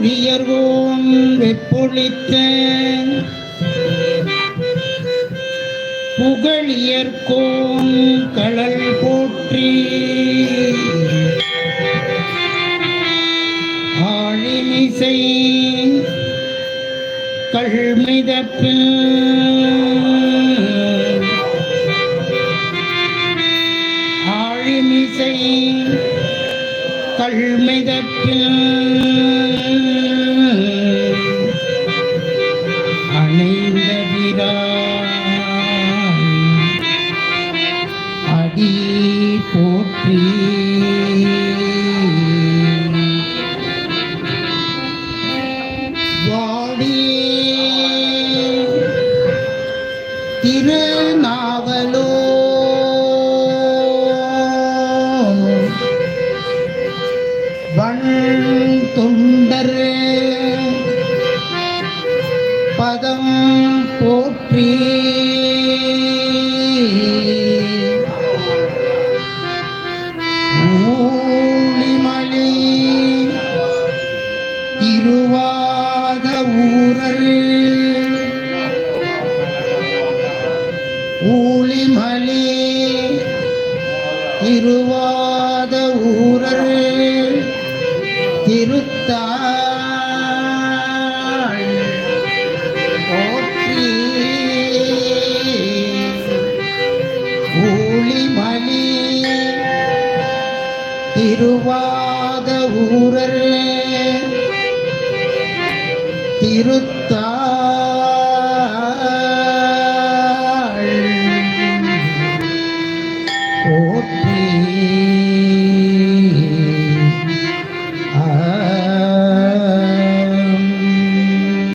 ஊழியர்வோம் வெப்பொழித்த புகழியர்கோம் களல் போற்றி ஆழிமிசை கள்மிதப்பில் ஆழிமிசை கள்மிதப்பில் அணைந்த பிரான் அடி போற்றி வாடி திருநாவலோ வண் தொண்டர் பதம் போற்றி ஊழிமலி இருவாத ஊரல் ஊழிமலி இருவாத ஊரல் திருத்தாள் போற்றி ஊழிமலி திருவாத ஊரல் திருத்தாள்